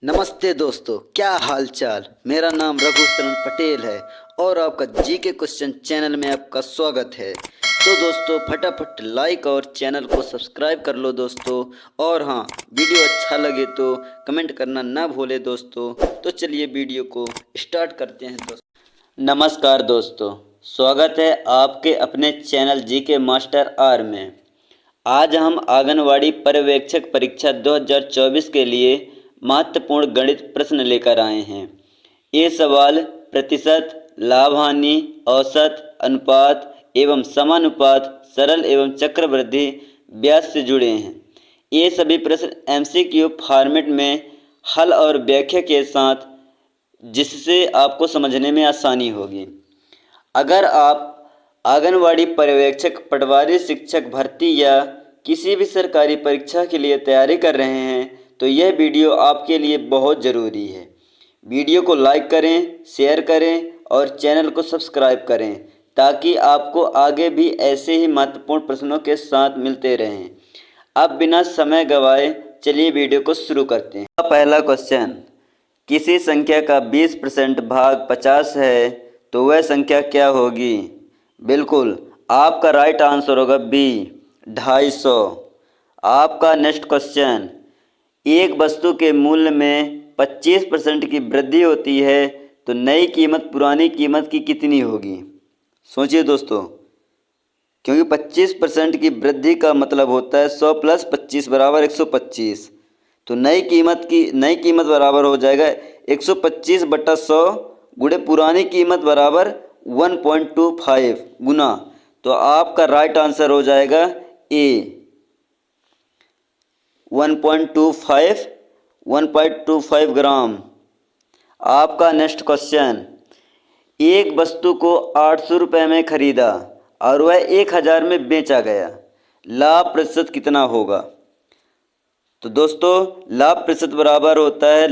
नमस्ते दोस्तों, क्या हाल चाल। मेरा नाम रघु शरण पटेल है और आपका जीके क्वेश्चन चैनल में आपका स्वागत है। तो दोस्तों फटाफट लाइक और चैनल को सब्सक्राइब कर लो दोस्तों। और हाँ, वीडियो अच्छा लगे तो कमेंट करना ना भूले दोस्तों। तो चलिए वीडियो को स्टार्ट करते हैं दोस्तों। नमस्कार दोस्तों, स्वागत है आपके अपने चैनल जीके मास्टर आर में। आज हम आंगनवाड़ी पर्यवेक्षक परीक्षा 2024 के लिए महत्वपूर्ण गणित प्रश्न लेकर आए हैं। ये सवाल प्रतिशत, लाभ हानि, औसत, अनुपात एवं समानुपात, सरल एवं चक्रवृद्धि ब्याज से जुड़े हैं। ये सभी प्रश्न एमसीक्यू फॉर्मेट में हल और व्याख्या के साथ, जिससे आपको समझने में आसानी होगी। अगर आप आंगनवाड़ी पर्यवेक्षक, पटवारी शिक्षक भर्ती या किसी भी सरकारी परीक्षा के लिए तैयारी कर रहे हैं तो यह वीडियो आपके लिए बहुत ज़रूरी है। वीडियो को लाइक करें, शेयर करें और चैनल को सब्सक्राइब करें ताकि आपको आगे भी ऐसे ही महत्वपूर्ण प्रश्नों के साथ मिलते रहें। अब बिना समय गवाए चलिए वीडियो को शुरू करते हैं। पहला क्वेश्चन, किसी संख्या का 20% भाग 50 है तो वह संख्या क्या होगी? बिल्कुल, आपका राइट आंसर होगा बी, 250। आपका नेक्स्ट क्वेश्चन, एक वस्तु के मूल्य में 25% की वृद्धि होती है तो नई कीमत पुरानी कीमत की कितनी होगी? सोचिए दोस्तों, क्योंकि 25% की वृद्धि का मतलब होता है 100 + 25 = 125। तो नई कीमत बराबर हो जाएगा 125/100 गुणे पुरानी कीमत बराबर 1.25 गुना। तो आपका राइट आंसर हो जाएगा ए, 1.25 ग्राम। आपका नेक्स्ट क्वेश्चन, एक वस्तु को 800 रुपये में खरीदा और वह 1000 में बेचा गया, लाभ प्रतिशत कितना होगा? तो दोस्तों लाभ प्रतिशत बराबर होता है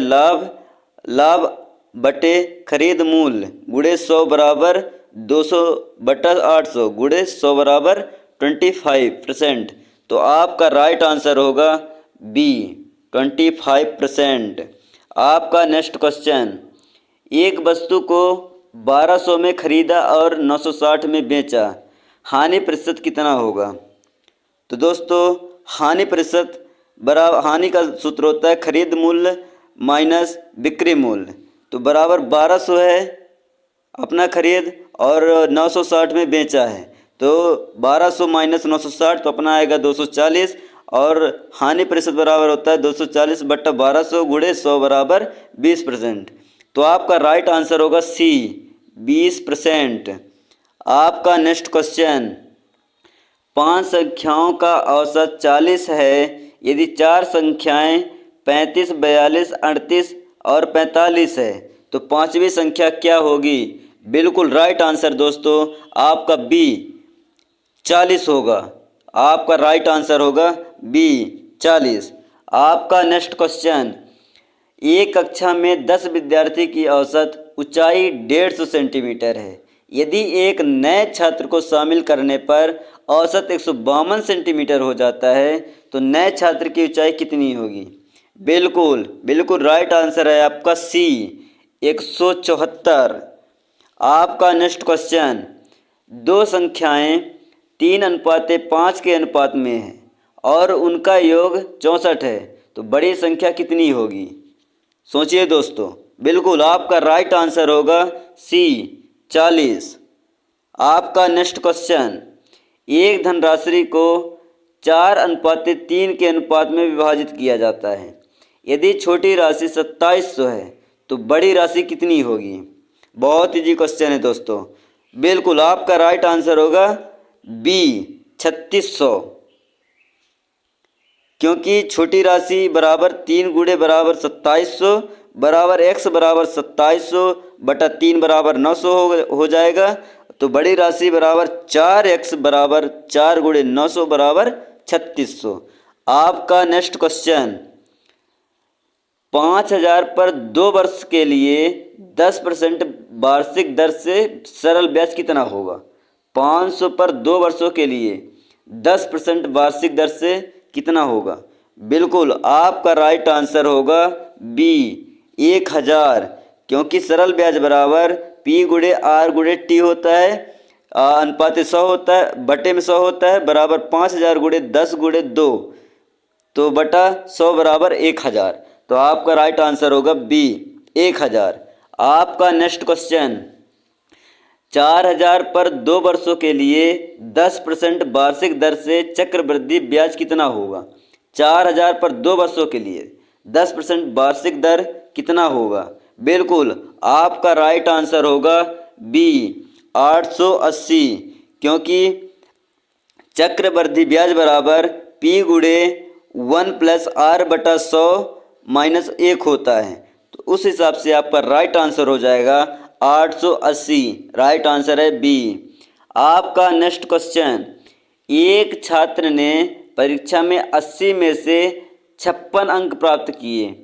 लाभ बटे खरीद मूल्य गुणे 100 बराबर 200/800 गुणे 100 बराबर 25%। तो आपका राइट आंसर होगा बी, 25%। आपका नेक्स्ट क्वेश्चन, एक वस्तु को 1200 में खरीदा और 960 में बेचा, हानि प्रतिशत कितना होगा? तो दोस्तों हानि प्रतिशत बराबर, हानि का सूत्र होता है खरीद मूल्य माइनस बिक्री मूल्य। तो बराबर 1200 है अपना खरीद और 960 में बेचा है, तो 1200 - 960 तो अपना आएगा 240 और हानि प्रतिशत बराबर होता है 240/1200 गुणे 100 बराबर 20%। तो आपका राइट आंसर होगा सी, 20%। आपका नेक्स्ट क्वेश्चन, 5 संख्याओं का औसत 40 है यदि 4 संख्याएं 35, 42, 38 और 45 है तो पांचवी संख्या क्या होगी? बिल्कुल राइट आंसर दोस्तों आपका बी, 40 होगा। आपका राइट आंसर होगा बी, 40। आपका नेक्स्ट क्वेश्चन, एक कक्षा में 10 विद्यार्थी की औसत ऊंचाई 150 सेंटीमीटर है। यदि एक नए छात्र को शामिल करने पर औसत 152 सेंटीमीटर हो जाता है तो नए छात्र की ऊंचाई कितनी होगी? बिल्कुल राइट आंसर है आपका सी, 174। आपका नेक्स्ट क्वेश्चन, दो संख्याएं 3:5 के अनुपात में है और उनका योग 64 है तो बड़ी संख्या कितनी होगी? सोचिए दोस्तों, बिल्कुल आपका राइट आंसर होगा सी, 40। आपका नेक्स्ट क्वेश्चन, एक धनराशि को 4:3 के अनुपात में विभाजित किया जाता है। यदि छोटी राशि 2700 है तो बड़ी राशि कितनी होगी? बहुत इजी क्वेश्चन है दोस्तों। बिल्कुल आपका राइट आंसर होगा बी, 3600। क्योंकि छोटी राशि बराबर 3 गुणे बराबर 2700 बराबर x बराबर 2700/3 बराबर 900 हो जाएगा। तो बड़ी राशि बराबर 4x बराबर 4 गुणे 900 बराबर 3600। आपका नेक्स्ट क्वेश्चन, 5000 पर 2 वर्ष के लिए 10% वार्षिक दर से सरल ब्याज कितना होगा? 500 पर 2 वर्षों के लिए 10% वार्षिक दर से कितना होगा? बिल्कुल आपका राइट आंसर होगा बी 1000, क्योंकि सरल ब्याज बराबर पी गुणे आर गुणे टी होता है, अनुपात 100 होता है, बटे में 100 होता है, बराबर 5000 गुणे 10 गुणे 2, तो बटा 100 बराबर 1000। तो आपका राइट आंसर होगा बी 1000। आपका नेक्स्ट क्वेश्चन, 4000 पर 2 वर्षों के लिए 10% वार्षिक दर से चक्रवृद्धि ब्याज कितना होगा। 4000 पर 2 वर्षों के लिए 10% वार्षिक दर कितना होगा। बिल्कुल आपका राइट आंसर होगा बी 880, क्योंकि चक्रवृद्धि ब्याज बराबर पी गुणे 1 प्लस आर बटा 100 माइनस 1 होता है। तो उस हिसाब से आपका राइट आंसर हो जाएगा 880। राइट आंसर है बी। आपका नेक्स्ट क्वेश्चन, एक छात्र ने परीक्षा में 80 में से 56 अंक प्राप्त किए,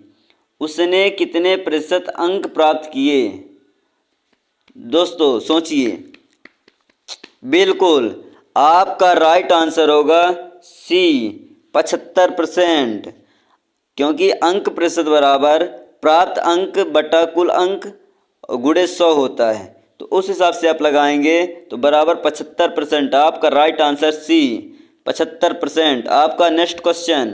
उसने कितने प्रतिशत अंक प्राप्त किए। दोस्तों सोचिए। बिल्कुल आपका राइट आंसर होगा सी 75%, क्योंकि अंक प्रतिशत बराबर प्राप्त अंक बटा कुल अंक गुणे 100 होता है। तो उस हिसाब से आप लगाएंगे तो बराबर 75%। आपका राइट आंसर सी 75%। आपका नेक्स्ट क्वेश्चन,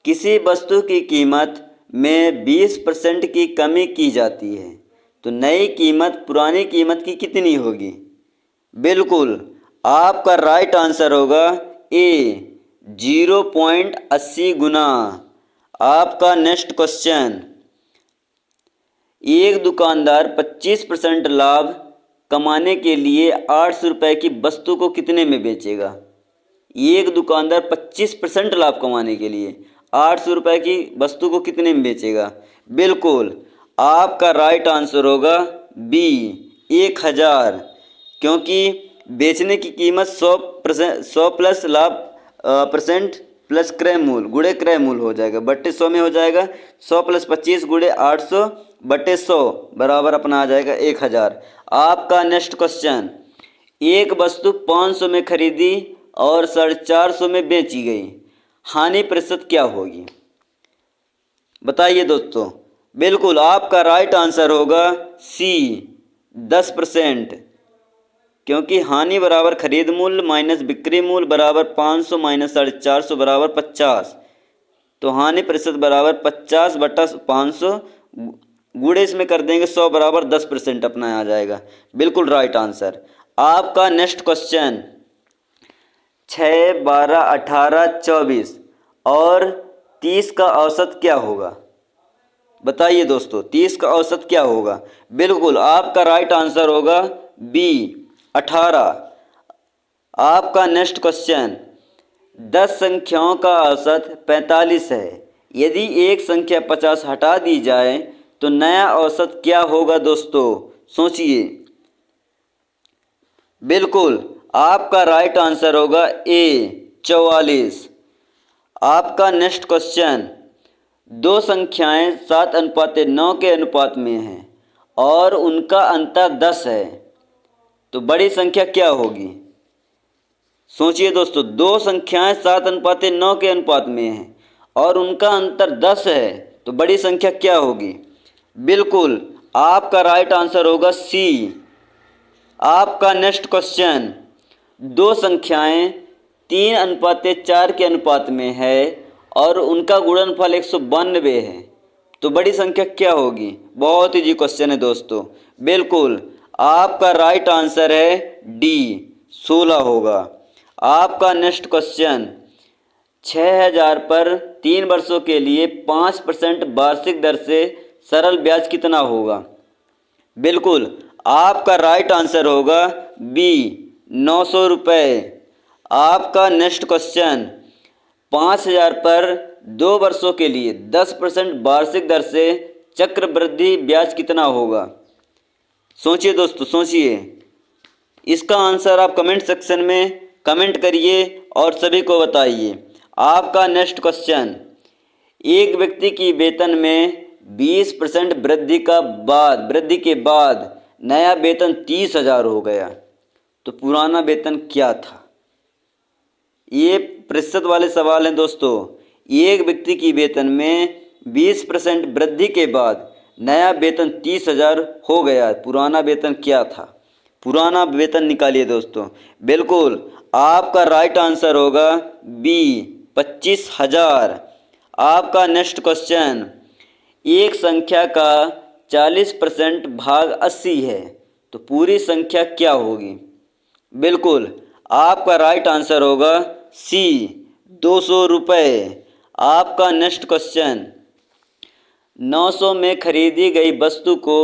किसी वस्तु की कीमत में 20% की कमी की जाती है, तो नई कीमत पुरानी कीमत की कितनी होगी। बिल्कुल आपका राइट आंसर होगा ए 0.80 गुना। आपका नेक्स्ट क्वेश्चन, एक दुकानदार 25% लाभ कमाने के लिए 800 रुपये की वस्तु को कितने में बेचेगा। एक दुकानदार 25% लाभ कमाने के लिए 800 रुपये की वस्तु को कितने में बेचेगा। बिल्कुल आपका राइट आंसर होगा बी 1000, क्योंकि बेचने की कीमत 100 प्लस लाभ परसेंट प्लस क्रय मूल गुणे क्रय मूल हो जाएगा, बट्टे 100 में हो जाएगा। 100 प्लस 25 गुणे 800 बट्टे 100 बराबर अपना आ जाएगा 1000। आपका नेक्स्ट क्वेश्चन, एक वस्तु 500 में खरीदी और 450 में बेची गई, हानि प्रतिशत क्या होगी। बताइए दोस्तों। बिल्कुल आपका राइट आंसर होगा सी 10%, क्योंकि हानि बराबर खरीद मूल्य माइनस बिक्री मूल्य बराबर 500 माइनस 450 बराबर 50। तो हानि प्रतिशत बराबर 50 बटा 500 गुणे इसमें कर देंगे 100 बराबर 10% अपना आ जाएगा। बिल्कुल राइट आंसर। आपका नेक्स्ट क्वेश्चन, 6, 12, 18, 24 और 30 का औसत क्या होगा। बताइए दोस्तों 30 का औसत क्या होगा। बिल्कुल आपका राइट आंसर होगा बी 18। आपका नेक्स्ट क्वेश्चन, 10 संख्याओं का औसत 45 है, यदि एक संख्या 50 हटा दी जाए तो नया औसत क्या होगा। दोस्तों सोचिए। बिल्कुल आपका राइट आंसर होगा ए 44। आपका नेक्स्ट क्वेश्चन, दो संख्याएं 7:9 के अनुपात में हैं और उनका अंतर 10 है, तो बड़ी संख्या क्या होगी। सोचिए दोस्तों, दो संख्याएं 7:9 के अनुपात में हैं और उनका अंतर 10 है, तो बड़ी संख्या क्या होगी। बिल्कुल आपका राइट आंसर होगा सी। आपका नेक्स्ट क्वेश्चन, दो संख्याएं 3:4 के अनुपात में है और उनका गुणनफल 192 है, तो बड़ी संख्या क्या होगी। बहुत ही जी क्वेश्चन है दोस्तों। बिल्कुल आपका राइट आंसर है डी 16 होगा। आपका नेक्स्ट क्वेश्चन, 6000 पर 3 वर्षों के लिए 5% वार्षिक दर से सरल ब्याज कितना होगा। बिल्कुल आपका राइट आंसर होगा बी 900 रुपये। आपका नेक्स्ट क्वेश्चन, 5000 पर 2 वर्षों के लिए 10% वार्षिक दर से चक्रवृद्धि ब्याज कितना होगा। सोचिए दोस्तों सोचिए। इसका आंसर आप कमेंट सेक्शन में कमेंट करिए और सभी को बताइए। आपका नेक्स्ट क्वेश्चन, एक व्यक्ति की वेतन में 20% वृद्धि के बाद नया वेतन 30,000 हो गया, तो पुराना वेतन क्या था। ये प्रतिशत वाले सवाल हैं दोस्तों। एक व्यक्ति की वेतन में 20% वृद्धि के बाद नया वेतन 30,000 हो गया। पुराना वेतन क्या था? पुराना वेतन निकालिए दोस्तों। बिल्कुल, आपका राइट आंसर होगा बी 25,000। आपका नेक्स्ट क्वेश्चन, एक संख्या का 40% भाग 80 है, तो पूरी संख्या क्या होगी? बिल्कुल, आपका राइट आंसर होगा सी 200 रुपये। आपका नेक्स्ट क्वेश्चन, 900 में खरीदी गई वस्तु को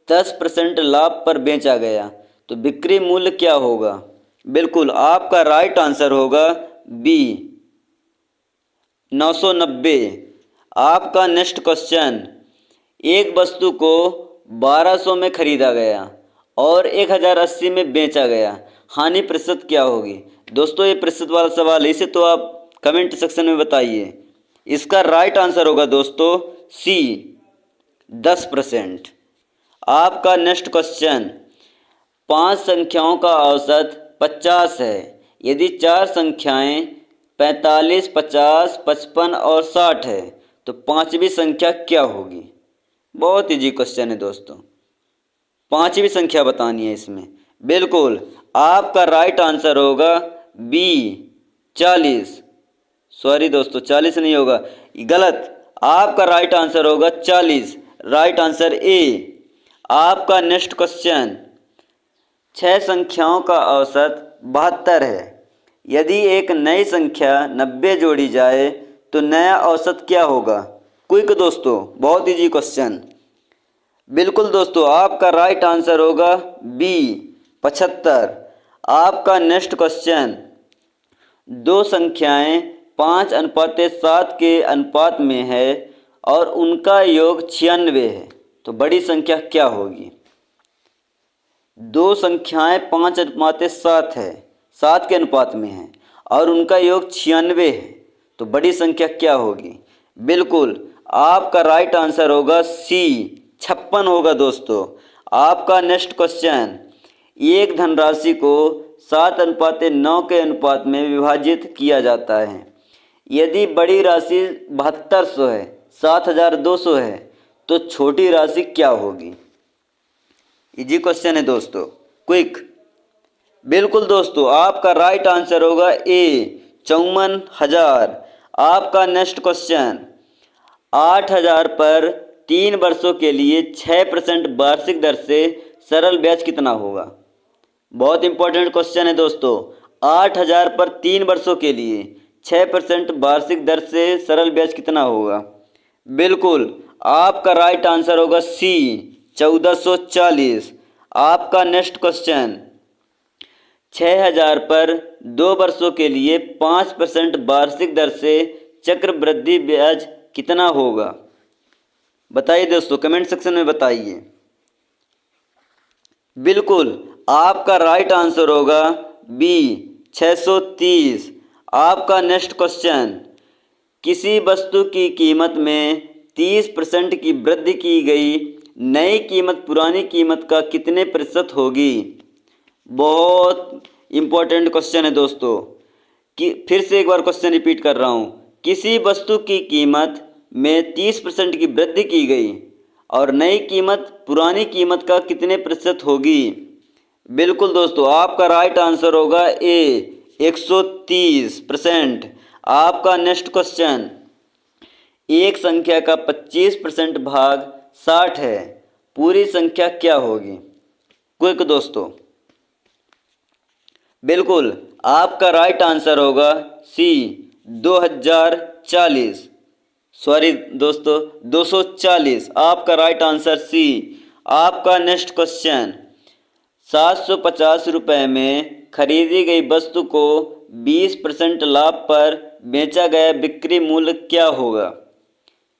10% लाभ पर बेचा गया, तो बिक्री मूल्य क्या होगा? बिल्कुल, आपका राइट आंसर होगा बी 990। आपका नेक्स्ट क्वेश्चन, एक वस्तु को 1200 में खरीदा गया और 1080 में बेचा गया, हानि प्रतिशत क्या होगी? दोस्तों ये प्रतिशत वाला सवाल है, इसे तो आप कमेंट सेक्शन में बताइए। इसका राइट आंसर होगा दोस्तों सी 10%। आपका नेक्स्ट क्वेश्चन, 5 संख्याओं का औसत 50 है। यदि 4 संख्याएं 45, 50, 55 और 60 है, तो पांचवी संख्या क्या होगी? बहुत इजी क्वेश्चन है दोस्तों, पांचवी संख्या बतानी है इसमें। बिल्कुल, आपका राइट आंसर होगा बी 40। सॉरी दोस्तों, 40 नहीं होगा, गलत। आपका राइट आंसर होगा 40, राइट आंसर ए। आपका नेक्स्ट क्वेश्चन, 6 संख्याओं का औसत 72 है। यदि एक नई संख्या 90 जोड़ी जाए तो नया औसत क्या होगा? क्विक दोस्तों, बहुत इजी क्वेश्चन। बिल्कुल दोस्तों, आपका राइट आंसर होगा बी 75। आपका नेक्स्ट क्वेश्चन, 2 संख्याएं 5:7 के अनुपात में है और उनका योग 96 है, तो बड़ी संख्या क्या होगी? 2 संख्याएं 5:7 है, 7 के अनुपात में है और उनका योग 96 है, तो बड़ी संख्या क्या होगी? बिल्कुल, आपका राइट आंसर होगा सी 56 होगा दोस्तों। आपका नेक्स्ट क्वेश्चन, एक धनराशि को 7:9 के अनुपात में विभाजित किया जाता है। यदि बड़ी राशि 7200 है, 7200 है, तो छोटी राशि क्या होगी? इजी क्वेश्चन है दोस्तों, क्विक। बिल्कुल दोस्तों, आपका राइट आंसर होगा ए 54,000। आपका नेक्स्ट क्वेश्चन, 8,000 पर 3 वर्षों के लिए 6% वार्षिक दर से सरल ब्याज कितना होगा? बहुत इंपॉर्टेंट क्वेश्चन है दोस्तों। 8,000 पर 3 वर्षों के लिए 6% वार्षिक दर से सरल ब्याज कितना होगा? बिल्कुल, आपका राइट आंसर होगा सी 1440। आपका नेक्स्ट क्वेश्चन, 6,000 पर 2 वर्षों के लिए 5% वार्षिक दर से चक्रवृद्धि ब्याज कितना होगा? बताइए दोस्तों, कमेंट सेक्शन में बताइए। बिल्कुल, आपका राइट आंसर होगा बी 630। आपका नेक्स्ट क्वेश्चन, किसी वस्तु की कीमत में 30% की वृद्धि की गई, नई कीमत पुरानी कीमत का कितने प्रतिशत होगी? बहुत इम्पोर्टेंट क्वेश्चन है दोस्तों, कि फिर से एक बार क्वेश्चन रिपीट कर रहा हूँ। किसी वस्तु की कीमत में 30% की वृद्धि की गई और नई कीमत पुरानी कीमत का कितने प्रतिशत होगी? बिल्कुल दोस्तों, आपका राइट आंसर होगा ए 130%। आपका नेक्स्ट क्वेश्चन, एक संख्या का 25% भाग 60 है, पूरी संख्या क्या होगी? क्विक दोस्तों। बिल्कुल, आपका राइट आंसर होगा सी 2040। सॉरी दोस्तों, 240। आपका राइट आंसर सी। आपका नेक्स्ट क्वेश्चन, 750 रुपये में खरीदी गई वस्तु को 20% लाभ पर बेचा गया बिक्री मूल्य क्या होगा?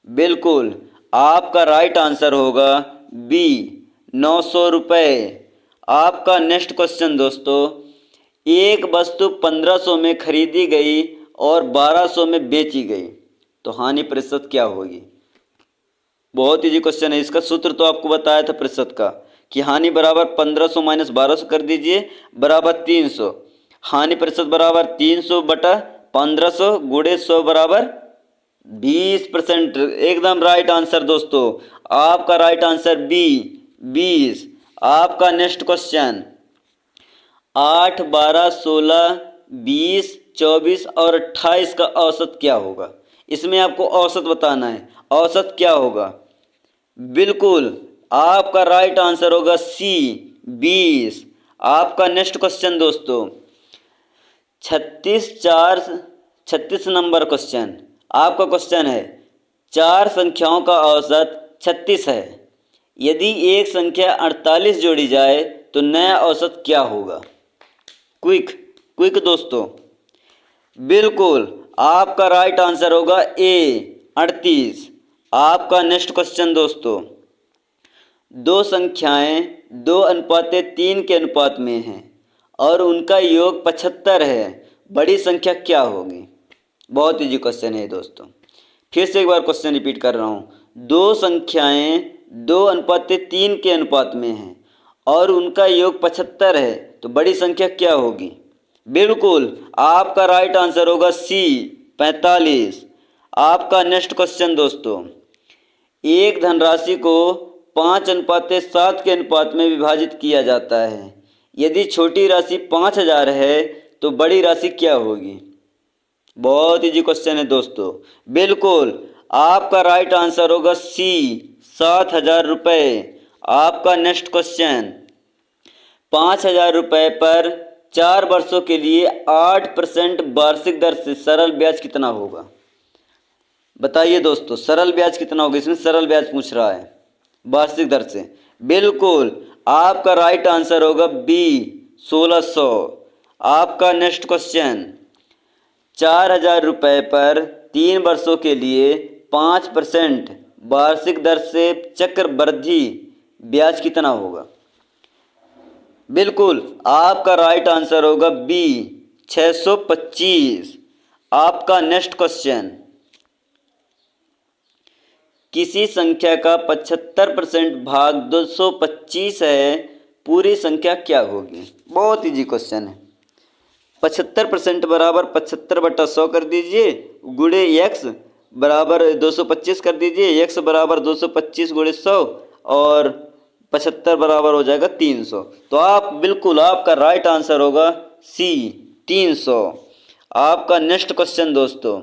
बिल्कुल, आपका राइट आंसर होगा बी 900 रुपये। आपका नेक्स्ट क्वेश्चन दोस्तों, एक वस्तु 1500 में खरीदी गई और 1200 में बेची गई, तो हानि प्रतिशत क्या होगी? बहुत इजी क्वेश्चन है। इसका सूत्र तो आपको बताया था प्रतिशत का, कि हानि बराबर 1500 माइनस 1200 कर दीजिए बराबर 300। हानि प्रतिशत बराबर 300 बटा 1500 गुणे 100 बराबर 20%, एकदम राइट आंसर दोस्तों। आपका राइट आंसर बी, 20। आपका नेक्स्ट क्वेश्चन, 8, 12, 16, 20, 24 और 28 का औसत क्या होगा? इसमें आपको औसत बताना है, औसत क्या होगा? बिल्कुल, आपका राइट आंसर होगा सी, 20। आपका नेक्स्ट क्वेश्चन दोस्तों, 36 नंबर क्वेश्चन। आपका क्वेश्चन है, चार संख्याओं का औसत 36 है, यदि एक संख्या 48 जोड़ी जाए तो नया औसत क्या होगा? क्विक क्विक दोस्तों। बिल्कुल, आपका राइट आंसर होगा ए, 38। आपका नेक्स्ट क्वेश्चन दोस्तों, दो संख्याएं 2:3 के अनुपात में हैं और उनका योग 75 है, बड़ी संख्या क्या होगी? बहुत इजी क्वेश्चन है दोस्तों। फिर से एक बार क्वेश्चन रिपीट कर रहा हूँ, दो संख्याएं 2:3 के अनुपात में हैं और उनका योग 75 है, तो बड़ी संख्या क्या होगी? बिल्कुल, आपका राइट आंसर होगा सी, 45। आपका नेक्स्ट क्वेश्चन दोस्तों, एक धनराशि को 5:7 के अनुपात में विभाजित किया जाता है, यदि छोटी राशि 5000 है तो बड़ी राशि क्या होगी? बहुत इजी क्वेश्चन है दोस्तों। बिल्कुल, आपका राइट आंसर होगा सी, 7000 रुपये। आपका नेक्स्ट क्वेश्चन, 5000 रुपये पर 4 वर्षों के लिए 8% वार्षिक दर से सरल ब्याज कितना होगा? बताइए दोस्तों, सरल ब्याज कितना होगा? इसमें सरल ब्याज पूछ रहा है वार्षिक दर से। बिल्कुल, आपका राइट आंसर होगा बी, 1600। आपका नेक्स्ट क्वेश्चन, 4000 रुपये पर 3 वर्षों के लिए 5% वार्षिक दर से चक्रवृद्धि ब्याज कितना होगा? बिल्कुल, आपका राइट आंसर होगा बी, 625। आपका नेक्स्ट क्वेश्चन, किसी संख्या का 75% भाग 225 है, पूरी संख्या क्या होगी? बहुत इजी क्वेश्चन है। 75% बराबर 75/100 कर दीजिए, गुणे x बराबर 225 कर दीजिए, x बराबर 225 गुणे 100 और 75 बराबर हो जाएगा 300। तो आप बिल्कुल, आपका राइट आंसर होगा सी, 300। आपका नेक्स्ट क्वेश्चन दोस्तों,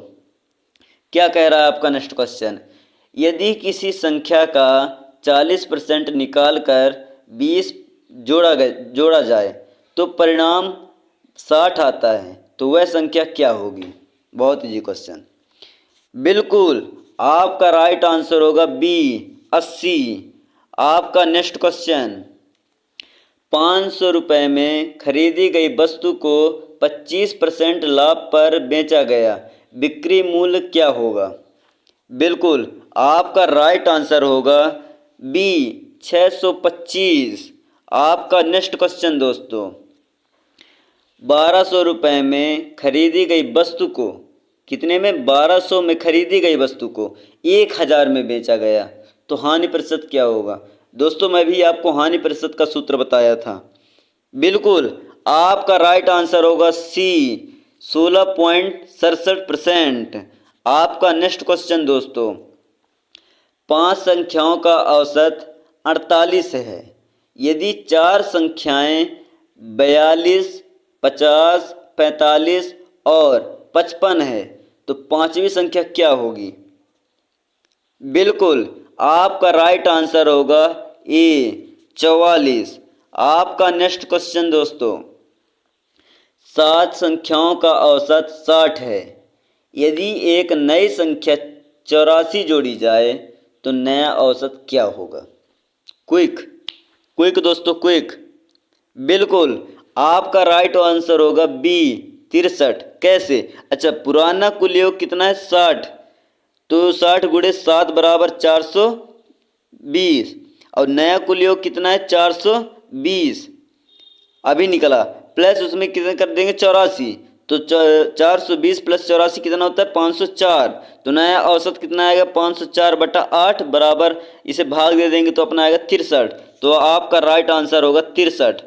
क्या कह रहा है आपका नेक्स्ट क्वेश्चन, यदि किसी संख्या का 40% निकाल कर 20 जोड़ा जाए तो परिणाम 60 आता है, तो वह संख्या क्या होगी? बहुत इजी क्वेश्चन। बिल्कुल, आपका राइट आंसर होगा बी, 80। आपका नेक्स्ट क्वेश्चन, 500 रुपये में खरीदी गई वस्तु को 25% लाभ पर बेचा गया, बिक्री मूल्य क्या होगा? बिल्कुल, आपका राइट आंसर होगा बी, 625। आपका नेक्स्ट क्वेश्चन दोस्तों, 1200 रुपये में खरीदी गई वस्तु को, कितने में? 1200 में खरीदी गई वस्तु को 1000 में बेचा गया, तो हानि प्रतिशत क्या होगा? दोस्तों, मैं भी आपको हानि प्रतिशत का सूत्र बताया था। बिल्कुल, आपका राइट आंसर होगा सी, 16.67%। आपका नेक्स्ट क्वेश्चन दोस्तों, 5 संख्याओं का औसत 48 है, यदि 4 संख्याएं 42, 50, 45 और 55 है तो पांचवी संख्या क्या होगी? बिल्कुल, आपका राइट आंसर होगा ए, 44। आपका नेक्स्ट क्वेश्चन दोस्तों, 7 संख्याओं का औसत 60 है, यदि एक नई संख्या 84 जोड़ी जाए तो नया औसत क्या होगा? क्विक दोस्तों, क्विक। बिल्कुल, आपका राइट आंसर होगा बी, 63। कैसे? अच्छा, पुराना कुल योग कितना है? 60, तो 60 गुणे 7 बराबर 420 और नया कुल योग कितना है? 420 अभी निकला, प्लस उसमें कितना कर देंगे? 84, तो 420 प्लस 84 कितना होता है? 504। तो नया औसत कितना आएगा? 504/8 बराबर, इसे भाग दे देंगे तो अपना आएगा 63। तो आपका राइट आंसर होगा 63।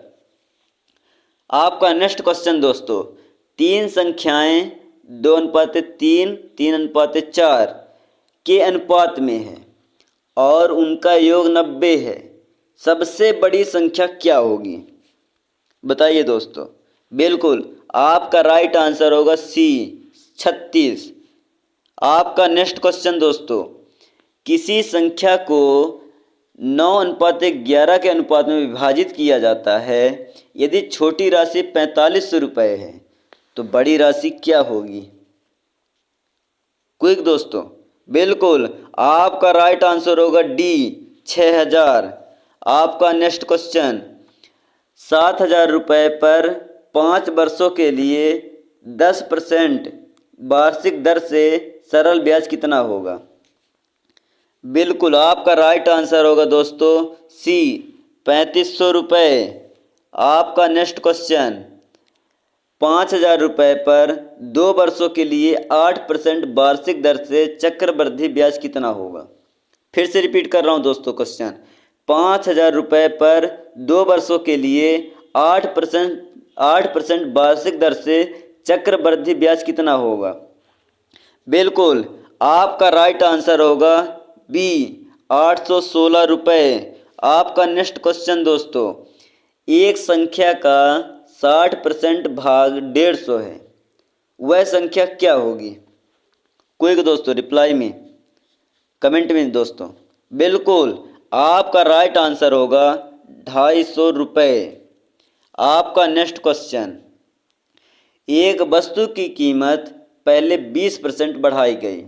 आपका नेक्स्ट क्वेश्चन दोस्तों, 3 संख्याएं 2:3, 3:4 के अनुपात में है और उनका योग 90 है, सबसे बड़ी संख्या क्या होगी? बताइए दोस्तों। बिल्कुल आपका राइट आंसर होगा सी 36। आपका नेक्स्ट क्वेश्चन दोस्तों, किसी संख्या को 9:11 के अनुपात में विभाजित किया जाता है। यदि छोटी राशि 4500 रुपये है तो बड़ी राशि क्या होगी? क्विक दोस्तों। बिल्कुल आपका राइट आंसर होगा डी 6000। आपका नेक्स्ट क्वेश्चन, 7000 रुपये पर 5 वर्षों के लिए 10% वार्षिक दर से सरल ब्याज कितना होगा? बिल्कुल आपका राइट आंसर होगा दोस्तों सी 3500 रुपये। आपका नेक्स्ट क्वेश्चन, 5000 रुपये पर 2 वर्षों के लिए 8% वार्षिक दर से चक्रवृद्धि ब्याज कितना होगा? फिर से रिपीट कर रहा हूँ दोस्तों क्वेश्चन, 5000 रुपये पर 2 वर्षों के लिए 8% वार्षिक दर से चक्रवृद्धि ब्याज कितना होगा? बिल्कुल आपका राइट आंसर होगा बी 816 रुपये। आपका नेक्स्ट क्वेश्चन दोस्तों, एक संख्या का 60% भाग 150 है, वह संख्या क्या होगी? क्विक दोस्तों रिप्लाई में, कमेंट में दोस्तों। बिल्कुल आपका राइट आंसर होगा 250 रुपये। आपका नेक्स्ट क्वेश्चन, एक वस्तु की कीमत पहले 20% बढ़ाई गई।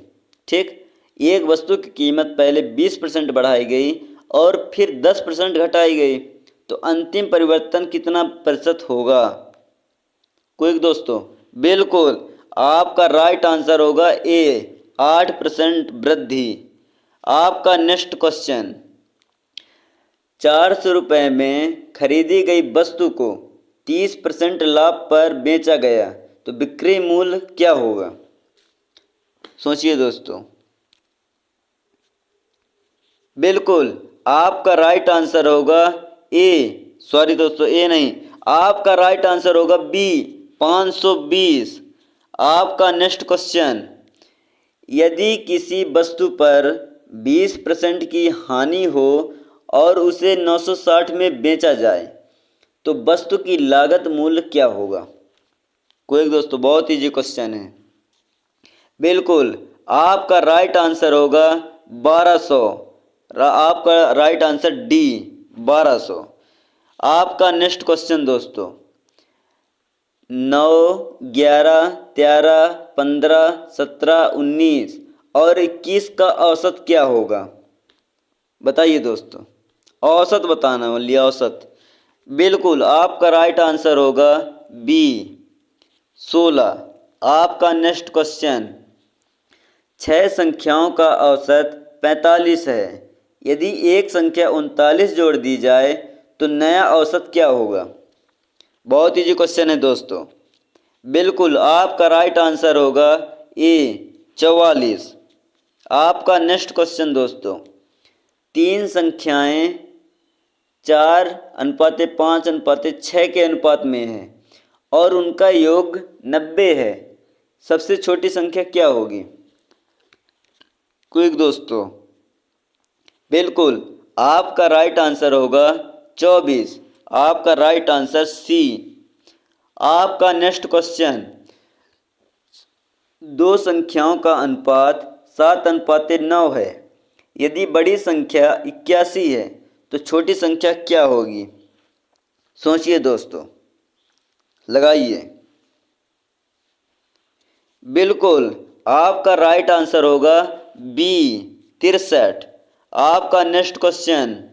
ठीक, एक वस्तु की कीमत पहले 20% बढ़ाई गई और फिर 10% घटाई गई, तो अंतिम परिवर्तन कितना प्रतिशत होगा? क्विक दोस्तों। बिल्कुल आपका राइट आंसर होगा ए 8% वृद्धि। आपका नेक्स्ट क्वेश्चन, 400 रुपये में खरीदी गई वस्तु को 30% लाभ पर बेचा गया तो बिक्री मूल्य क्या होगा? सोचिए दोस्तों। बिल्कुल आपका राइट आंसर होगा ए नहीं, आपका राइट आंसर होगा बी 520। आपका नेक्स्ट क्वेश्चन, यदि किसी वस्तु पर 20% की हानि हो और उसे 960 में बेचा जाए तो वस्तु की लागत मूल्य क्या होगा? कोई दोस्तों बहुत इजी क्वेश्चन है। बिल्कुल आपका राइट आंसर होगा 1200। आपका राइट आंसर डी 1200। आपका नेक्स्ट क्वेश्चन दोस्तों, 9, 11, 13, 15, 17, 19 और 21 का औसत क्या होगा? बताइए दोस्तों, औसत बताना बोलिए, औसत। बिल्कुल आपका राइट आंसर होगा बी 16। आपका नेक्स्ट क्वेश्चन, 6 संख्याओं का औसत 45 है, यदि एक संख्या 39 जोड़ दी जाए तो नया औसत क्या होगा? बहुत इजी क्वेश्चन है दोस्तों। बिल्कुल आपका राइट आंसर होगा ए 44। आपका नेक्स्ट क्वेश्चन दोस्तों, 3 संख्याएं 4:5:6 के अनुपात में है और उनका योग 90 है, सबसे छोटी संख्या क्या होगी? क्विक दोस्तों। बिल्कुल आपका राइट आंसर होगा 24। आपका राइट आंसर सी। आपका नेक्स्ट क्वेश्चन, 2 संख्याओं का अनुपात 7:9 है, यदि बड़ी संख्या 81 है तो छोटी संख्या क्या होगी? सोचिए दोस्तों, लगाइए। बिल्कुल आपका राइट आंसर होगा बी 63। आपका नेक्स्ट क्वेश्चन,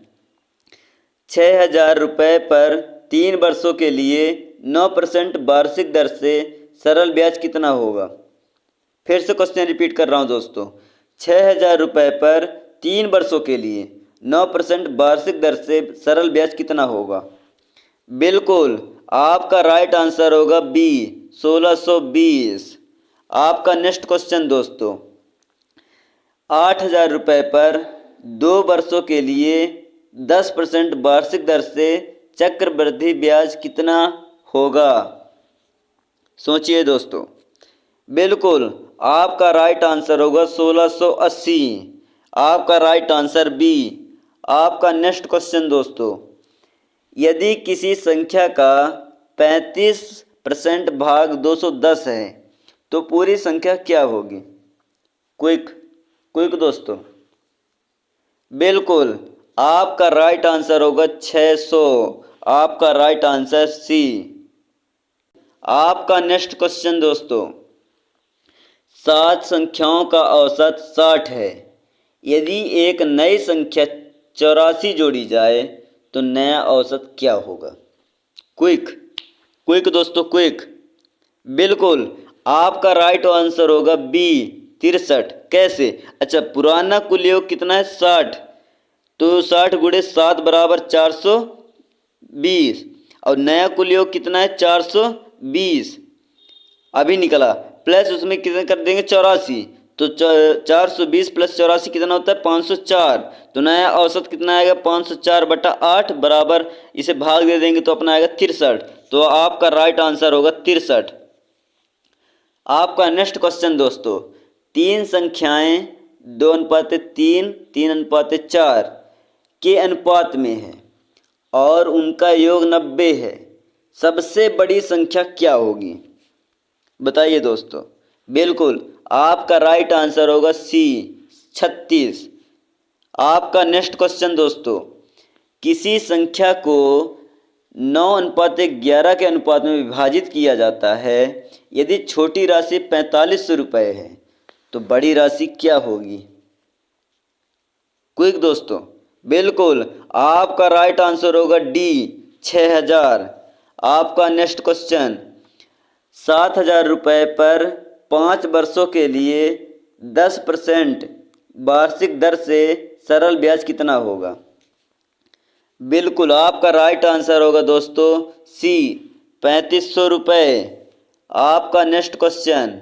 6000 रुपये पर 3 वर्षों के लिए 9% वार्षिक दर से सरल ब्याज कितना होगा? फिर से क्वेश्चन रिपीट कर रहा हूँ दोस्तों, 6000 रुपये पर 3 वर्षों के लिए 9% वार्षिक दर से सरल ब्याज कितना होगा? बिल्कुल आपका राइट आंसर होगा बी 1620। आपका नेक्स्ट क्वेश्चन दोस्तों, 8000 रुपये पर 2 वर्षों के लिए 10% वार्षिक दर से चक्रवृद्धि ब्याज कितना होगा? सोचिए दोस्तों। बिल्कुल आपका राइट आंसर होगा 1680। आपका राइट आंसर बी। आपका नेक्स्ट क्वेश्चन दोस्तों, यदि किसी संख्या का 35% भाग 210 है तो पूरी संख्या क्या होगी? क्विक क्विक दोस्तों। बिल्कुल, आपका राइट आंसर होगा 600। आपका राइट आंसर सी। आपका नेक्स्ट क्वेश्चन दोस्तों, 7 संख्याओं का औसत 60 है। यदि एक नई संख्या 84 जोड़ी जाए तो नया औसत क्या होगा? क्विक क्विक दोस्तों, क्विक। बिल्कुल, आपका राइट आंसर होगा बी 63। कैसे? अच्छा, पुराना कुल योग कितना है? 60। तो 60 गुणे 7 बराबर 420। और नया कुल योग कितना है? 420 अभी निकला, प्लस उसमें कितना कर देंगे? 84। तो 420 प्लस 84 कितना होता है? 504। तो नया औसत कितना आएगा? 504/8 बराबर, इसे भाग दे देंगे तो अपना आएगा 63। तो आपका राइट आंसर होगा 63। आपका नेक्स्ट क्वेश्चन दोस्तों, 3 संख्याएं 2:3, 3:4 के अनुपात में है और उनका योग 90 है। सबसे बड़ी संख्या क्या होगी? बताइए दोस्तों। बिल्कुल, आपका राइट आंसर होगा सी 36। आपका नेक्स्ट क्वेश्चन दोस्तों, किसी संख्या को 9:11 के अनुपात में विभाजित किया जाता है। यदि छोटी राशि 4500 रुपये है तो बड़ी राशि क्या होगी? क्विक दोस्तों। बिल्कुल, आपका राइट आंसर होगा डी 6000। आपका नेक्स्ट क्वेश्चन, 7000 रुपये पर 5 वर्षों के लिए 10% वार्षिक दर से सरल ब्याज कितना होगा? बिल्कुल, आपका राइट आंसर होगा दोस्तों सी 3500 रुपये। आपका नेक्स्ट क्वेश्चन,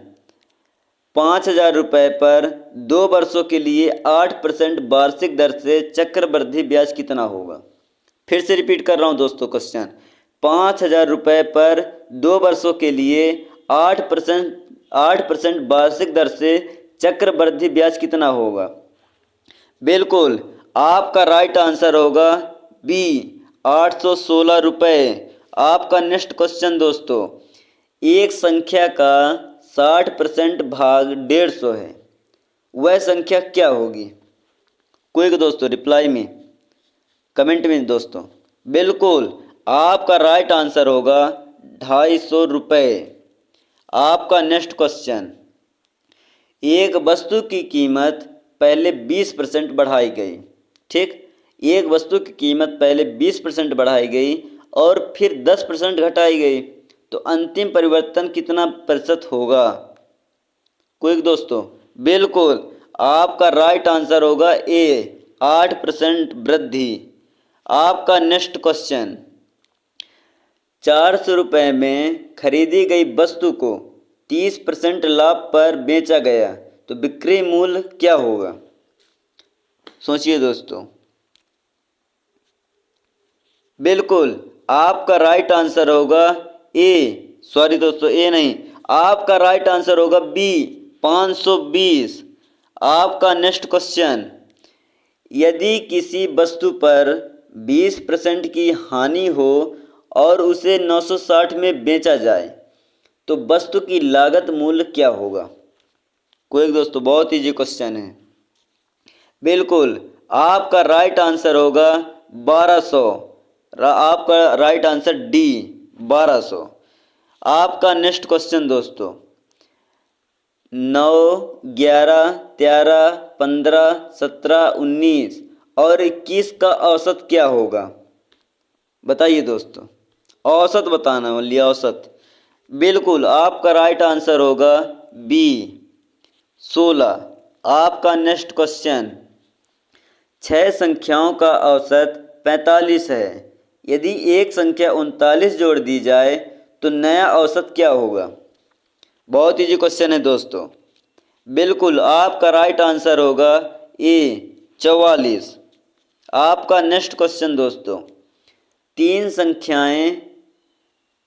5000 रुपये पर 2 वर्षों के लिए 8% वार्षिक दर से चक्रवृद्धि ब्याज कितना होगा? फिर से रिपीट कर रहा हूँ दोस्तों क्वेश्चन, 5000 रुपये पर 2 वर्षों के लिए 8% वार्षिक दर से चक्रवृद्धि ब्याज कितना होगा? बिल्कुल, आपका राइट आंसर होगा बी 816 रुपये। आपका नेक्स्ट क्वेश्चन दोस्तों, एक संख्या का 60% भाग 150 है, वह संख्या क्या होगी? क्विक दोस्तों, रिप्लाई में, कमेंट में दोस्तों। बिल्कुल, आपका राइट आंसर होगा 250 रुपये। आपका नेक्स्ट क्वेश्चन, एक वस्तु की कीमत पहले 20% बढ़ाई गई। ठीक, एक वस्तु की कीमत पहले 20% बढ़ाई गई और फिर 10% घटाई गई, तो अंतिम परिवर्तन कितना प्रतिशत होगा? क्विक दोस्तों। बिल्कुल, आपका राइट आंसर होगा ए 8% वृद्धि। आपका नेक्स्ट क्वेश्चन, 400 रुपये में खरीदी गई वस्तु को 30% लाभ पर बेचा गया तो बिक्री मूल्य क्या होगा? सोचिए दोस्तों। बिल्कुल, आपका राइट आंसर होगा ए, सॉरी दोस्तों, ए नहीं, आपका राइट आंसर होगा बी 520। आपका नेक्स्ट क्वेश्चन, यदि किसी वस्तु पर 20% की हानि हो और उसे 960 में बेचा जाए तो वस्तु की लागत मूल्य क्या होगा? कोई दोस्तों, बहुत इजी क्वेश्चन है। बिल्कुल, आपका राइट आंसर होगा 1200। आपका राइट आंसर डी 1200। आपका नेक्स्ट क्वेश्चन दोस्तों, 9, 11, 13, 15, 17, 19 और 21 का औसत क्या होगा? बताइए दोस्तों, औसत बताना, ओनली औसत। बिल्कुल, आपका राइट आंसर होगा बी 16। आपका नेक्स्ट क्वेश्चन, 6 संख्याओं का औसत 45 है। यदि एक संख्या 39 जोड़ दी जाए तो नया औसत क्या होगा? बहुत इजी क्वेश्चन है दोस्तों। बिल्कुल, आपका राइट आंसर होगा ए 44। आपका नेक्स्ट क्वेश्चन दोस्तों, 3 संख्याएं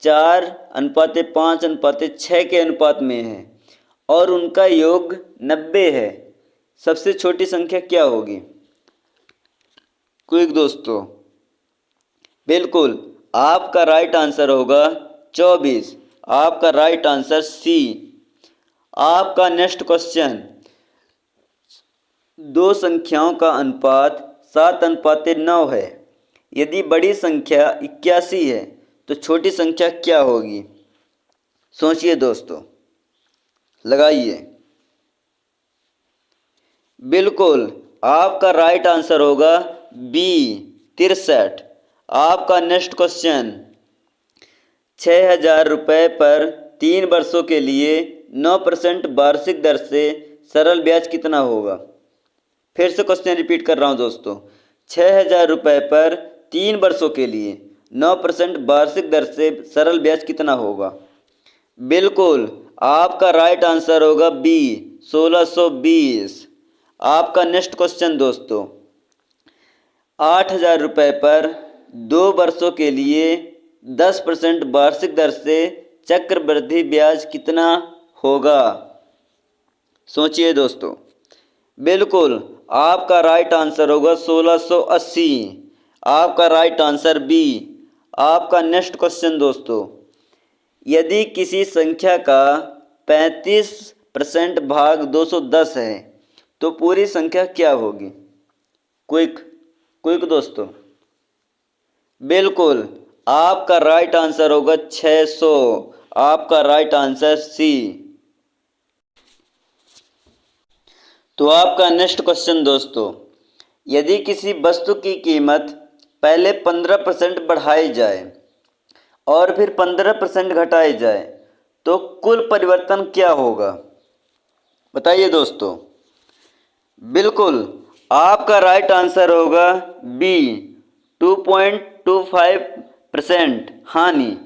4:5:6 के अनुपात में है और उनका योग 90 है, सबसे छोटी संख्या क्या होगी? क्विक दोस्तों, बिल्कुल आपका राइट आंसर होगा 24। आपका राइट आंसर सी। आपका नेक्स्ट क्वेश्चन, दो संख्याओं का अनुपात 7:9 है। यदि बड़ी संख्या 81 है तो छोटी संख्या क्या होगी? सोचिए दोस्तों, लगाइए। बिल्कुल आपका राइट आंसर होगा बी 63। आपका नेक्स्ट क्वेश्चन, 6,000 रुपये पर 3 वर्षों के लिए 9% वार्षिक दर से सरल ब्याज कितना होगा? फिर से क्वेश्चन रिपीट कर रहा हूँ दोस्तों, 6,000 रुपये पर 3 वर्षों के लिए 9% वार्षिक दर से सरल ब्याज कितना होगा? बिल्कुल आपका राइट आंसर होगा बी 1620। आपका नेक्स्ट क्वेश्चन दोस्तों, 8,000 रुपये पर 2 वर्षों के लिए 10% वार्षिक दर से चक्रवृद्धि ब्याज कितना होगा? सोचिए दोस्तों। बिल्कुल आपका राइट आंसर होगा 1680। आपका राइट आंसर बी। आपका नेक्स्ट क्वेश्चन दोस्तों, यदि किसी संख्या का 35% भाग 210 है तो पूरी संख्या क्या होगी? क्विक दोस्तों, बिल्कुल आपका राइट आंसर होगा 600। आपका राइट आंसर सी। तो आपका नेक्स्ट क्वेश्चन दोस्तों, यदि किसी वस्तु की कीमत पहले 15% बढ़ाई जाए और फिर 15% घटाई जाए तो कुल परिवर्तन क्या होगा? बताइए दोस्तों। बिल्कुल आपका राइट आंसर होगा बी 2.25% हानि।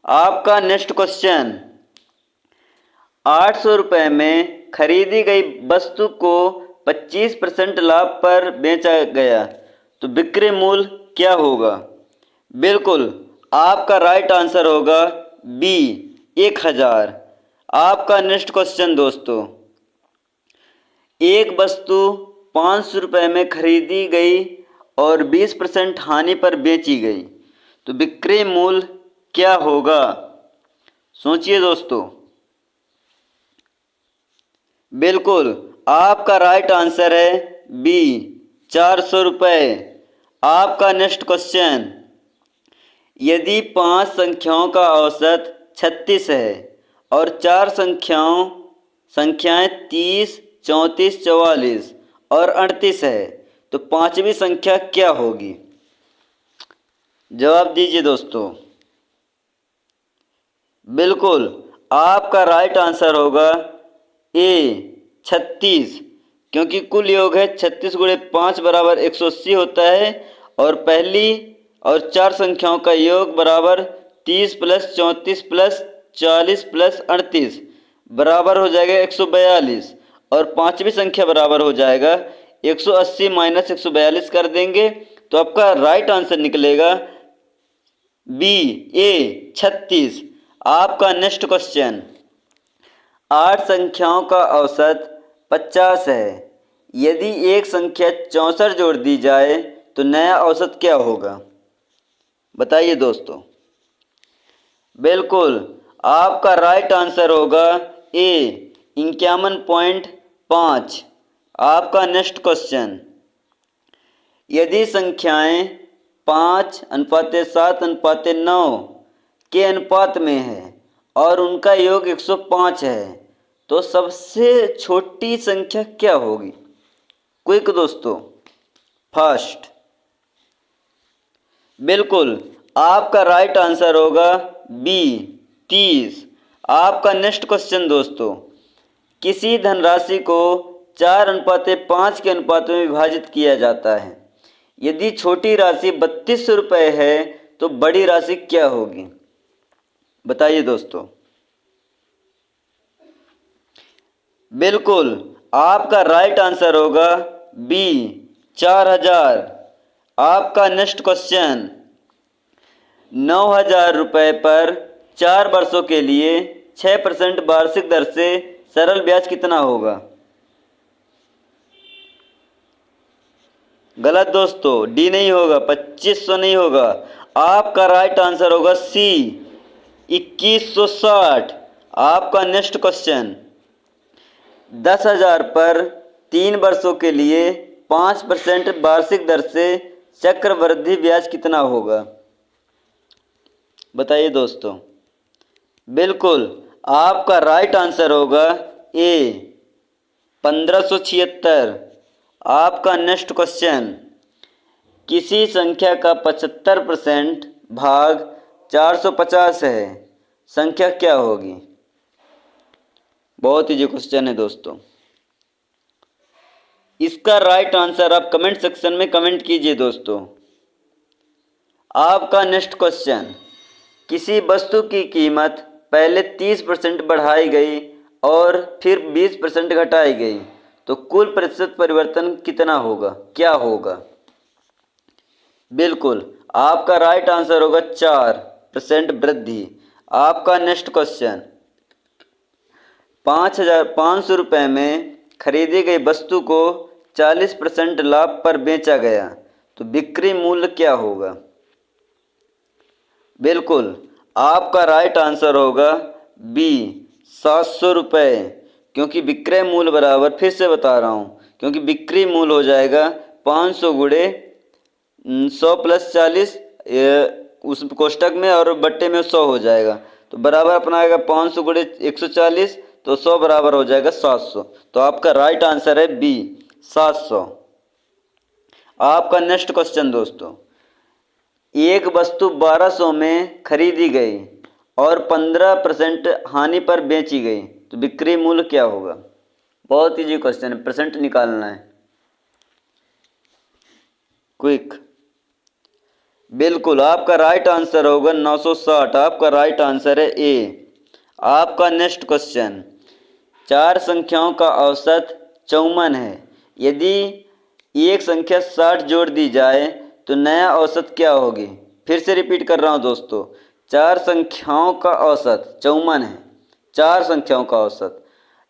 आपका नेक्स्ट क्वेश्चन, 800 रुपये में खरीदी गई वस्तु को 25% लाभ पर बेचा गया तो विक्रय मूल्य क्या होगा? बिल्कुल आपका राइट आंसर होगा बी 1000। आपका नेक्स्ट क्वेश्चन दोस्तों, एक वस्तु 500 रुपये में खरीदी गई और 20% हानि पर बेची गई तो विक्रय मूल्य क्या होगा? सोचिए दोस्तों। बिल्कुल आपका राइट आंसर है बी 400 रुपये। आपका नेक्स्ट क्वेश्चन, यदि 5 संख्याओं का औसत 36 है और 4 संख्याएं 30, 34, 44 और 38 है तो पांचवी संख्या क्या होगी? जवाब दीजिए दोस्तों। बिल्कुल आपका राइट आंसर होगा ए 36, क्योंकि कुल योग है 36 गुणे 5 बराबर 180 होता है और पहली और 4 संख्याओं का योग बराबर 30 + 34 + 40 + 38 बराबर हो जाएगा 142 और पांचवी संख्या बराबर हो जाएगा 180 - 142 कर देंगे तो आपका राइट आंसर निकलेगा बी ए 36। आपका नेक्स्ट क्वेश्चन, 8 संख्याओं का औसत 50 है। यदि एक संख्या 64 जोड़ दी जाए तो नया औसत क्या होगा? बताइए दोस्तों। बिल्कुल आपका राइट आंसर होगा ए 51.5। आपका नेक्स्ट क्वेश्चन, यदि संख्याएं 5:7:9 के अनुपात में है और उनका योग 105 है तो सबसे छोटी संख्या क्या होगी? क्विक दोस्तों, फर्स्ट। बिल्कुल आपका राइट आंसर होगा बी 30। आपका नेक्स्ट क्वेश्चन दोस्तों, किसी धनराशि को 4:5 के अनुपात में विभाजित किया जाता है। यदि छोटी राशि 3200 रुपये है तो बड़ी राशि क्या होगी? बताइए दोस्तों। बिल्कुल आपका राइट आंसर होगा बी 4000। आपका नेक्स्ट क्वेश्चन, 9,000 रुपये पर 4 वर्षों के लिए 6% वार्षिक दर से सरल ब्याज कितना होगा? गलत दोस्तों, डी नहीं होगा, 2500 नहीं होगा। आपका राइट आंसर होगा सी, 2160। आपका नेक्स्ट क्वेश्चन, 10,000 पर 3 वर्षों के लिए 5% वार्षिक दर से चक्रवृद्धि ब्याज कितना होगा? बताइए दोस्तों। बिल्कुल, आपका राइट आंसर होगा ए, 1576। आपका नेक्स्ट क्वेश्चन, किसी संख्या का 75% भाग 450 है, संख्या क्या होगी? बहुत इजी क्वेश्चन है दोस्तों। इसका राइट आंसर आप कमेंट सेक्शन में कमेंट कीजिए दोस्तों। आपका नेक्स्ट क्वेश्चन, किसी वस्तु की कीमत पहले 30% बढ़ाई गई और फिर 20% घटाई गई, तो कुल प्रतिशत परिवर्तन कितना होगा, क्या होगा? बिल्कुल, आपका राइट आंसर होगा 4% वृद्धि। आपका नेक्स्ट क्वेश्चन, 5,500 रुपये में खरीदी गई वस्तु को 40% लाभ पर बेचा गया, तो बिक्री मूल्य क्या होगा? बिल्कुल, आपका राइट आंसर होगा बी, 700 रुपये, क्योंकि विक्रय मूल्य बराबर, फिर से बता रहा हूँ, क्योंकि बिक्री मूल्य हो जाएगा 500 गुणे 100 + 40, उस कोष्टक में और बट्टे में 100 हो जाएगा, तो बराबर अपना आएगा 500 गुणे 140, तो 100 बराबर हो जाएगा 700। तो आपका राइट आंसर है बी, 700। आपका नेक्स्ट क्वेश्चन दोस्तों, एक वस्तु 1200 में खरीदी गई और 15% हानि पर बेची गई, तो बिक्री मूल्य क्या होगा? बहुत इजी क्वेश्चन है, परसेंट निकालना है, क्विक। बिल्कुल, आपका राइट आंसर होगा 960। आपका राइट आंसर है ए। आपका नेक्स्ट क्वेश्चन, 4 संख्याओं का औसत 54 है, यदि एक संख्या 60 जोड़ दी जाए तो नया औसत क्या होगी? फिर से रिपीट कर रहा हूँ दोस्तों, 4 संख्याओं का औसत 54 है, 4 संख्याओं का औसत,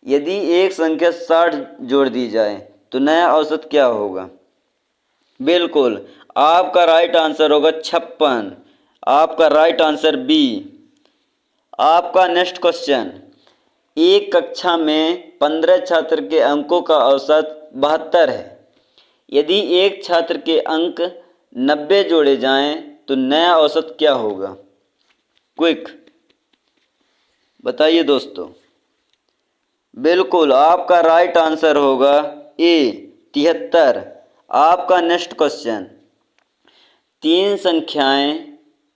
यदि एक संख्या 60 जोड़ दी जाए तो नया औसत क्या होगा? बिल्कुल, आपका राइट आंसर होगा 56। आपका राइट आंसर बी। आपका नेक्स्ट क्वेश्चन, एक कक्षा में 15 छात्र के अंकों का औसत 72 है, यदि एक छात्र के अंक 90 जोड़े जाएं तो नया औसत क्या होगा? क्विक, बताइए दोस्तों। बिल्कुल, आपका राइट आंसर होगा ए, 73। आपका नेक्स्ट क्वेश्चन, 3 संख्याएं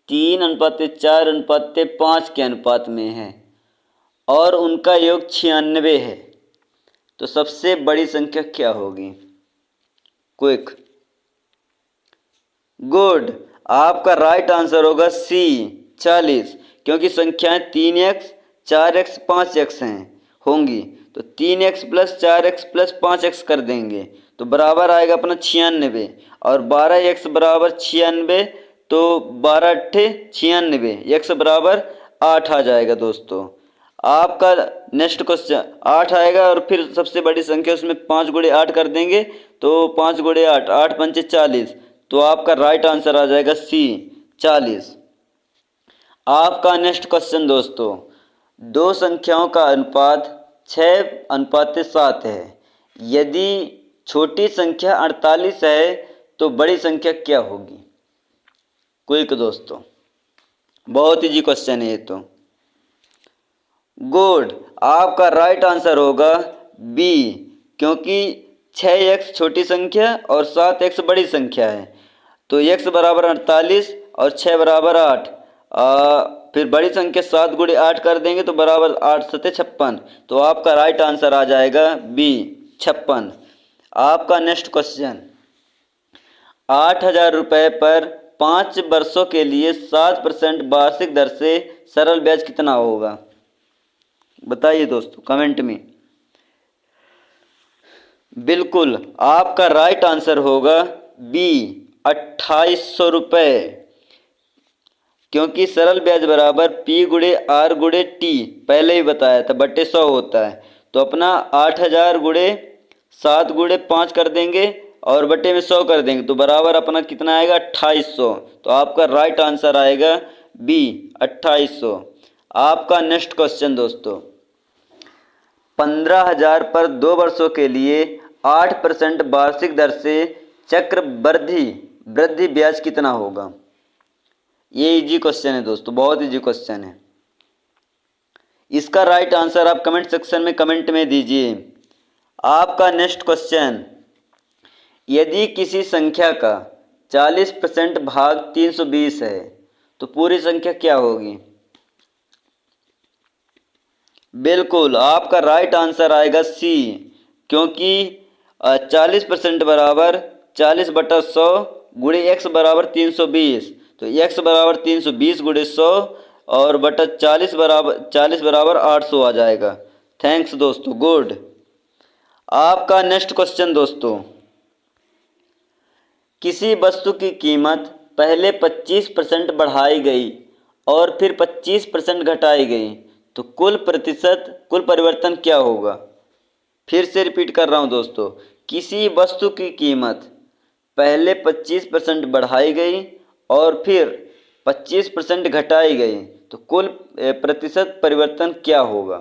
3:4:5 के अनुपात में है और उनका योग 96 है, तो सबसे बड़ी संख्या क्या होगी? क्विक, गुड, आपका राइट आंसर होगा सी, 40, क्योंकि संख्याएं 3x 4x 5x होंगी, तो 3x + 4x + 5x कर देंगे तो बराबर आएगा अपना 96, और 12x बराबर 96, तो 12 × 96, x बराबर 8 आ जाएगा दोस्तों। आपका नेक्स्ट क्वेश्चन 8 आएगा, और फिर सबसे बड़ी संख्या उसमें 5 × 8 कर देंगे, तो 5 × 8, 8 × 5 = 40, तो आपका राइट आंसर आ जाएगा सी, 40। आपका नेक्स्ट क्वेश्चन दोस्तों, 2 संख्याओं का अनुपात 6:7 है, यदि छोटी संख्या 48 है तो बड़ी संख्या क्या होगी? क्विक दोस्तों, बहुत इजी क्वेश्चन है ये तो। गुड, आपका राइट आंसर होगा बी, क्योंकि 6x छोटी संख्या और 7x बड़ी संख्या है, तो x बराबर 48 और 6 बराबर 8, फिर बड़ी संख्या 7 × 8 कर देंगे तो बराबर 8 × 7 = 56, तो आपका राइट आंसर आ जाएगा बी, 56। आपका नेक्स्ट क्वेश्चन, 8,000 रुपये पर 5 वर्षों के लिए 7% वार्षिक दर से सरल ब्याज कितना होगा? बताइए दोस्तों कमेंट में। बिल्कुल, आपका राइट आंसर होगा बी, 2800 रुपये, क्योंकि सरल ब्याज बराबर P × R × T पहले ही बताया था, बटे 100 होता है, तो अपना 8000 गुणे 7 गुणे 5 कर देंगे और बटे में 100 कर देंगे तो बराबर अपना कितना आएगा 2800। तो आपका राइट आंसर आएगा बी 2800। आपका नेक्स्ट क्वेश्चन दोस्तों, 15,000 पर 2 वर्षों के लिए 8% वार्षिक दर से चक्रवृद्धि वृद्धि ब्याज कितना होगा। ये इजी क्वेश्चन है दोस्तों, बहुत इजी क्वेश्चन है। इसका राइट आंसर आप कमेंट सेक्शन में कमेंट में दीजिए। आपका नेक्स्ट क्वेश्चन, यदि किसी संख्या का 40% भाग 320 है तो पूरी संख्या क्या होगी। बिल्कुल आपका राइट आंसर आएगा सी, क्योंकि 40% बराबर 40/100 गुणे x बराबर 320, तो x बराबर 320 गुणे 100 और बटा 40 बराबर 800 आ जाएगा। थैंक्स दोस्तों, गुड। आपका नेक्स्ट क्वेश्चन दोस्तों, किसी वस्तु की कीमत पहले 25% बढ़ाई गई और फिर 25% घटाई गई तो कुल परिवर्तन क्या होगा। फिर से रिपीट कर रहा हूं दोस्तों, किसी वस्तु की कीमत पहले 25% बढ़ाई गई और फिर 25% घटाई गई तो कुल प्रतिशत परिवर्तन क्या होगा।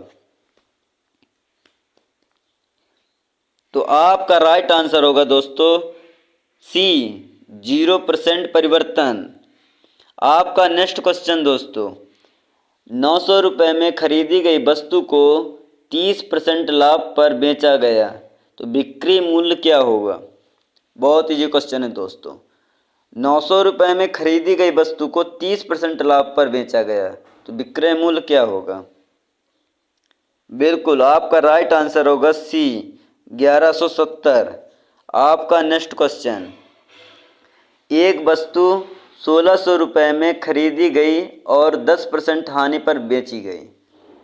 तो आपका राइट आंसर होगा दोस्तों सी 0% परिवर्तन। आपका नेक्स्ट क्वेश्चन दोस्तों, 900 रुपये में खरीदी गई वस्तु को 30% लाभ पर बेचा गया तो बिक्री मूल्य क्या होगा। बहुत इजी क्वेश्चन है दोस्तों, 900 रुपये में खरीदी गई वस्तु को 30% लाभ पर बेचा गया तो विक्रय मूल्य क्या होगा। बिल्कुल आपका राइट आंसर होगा सी 1170। आपका नेक्स्ट क्वेश्चन, एक वस्तु 1600 रुपये में खरीदी गई और 10% हानि पर बेची गई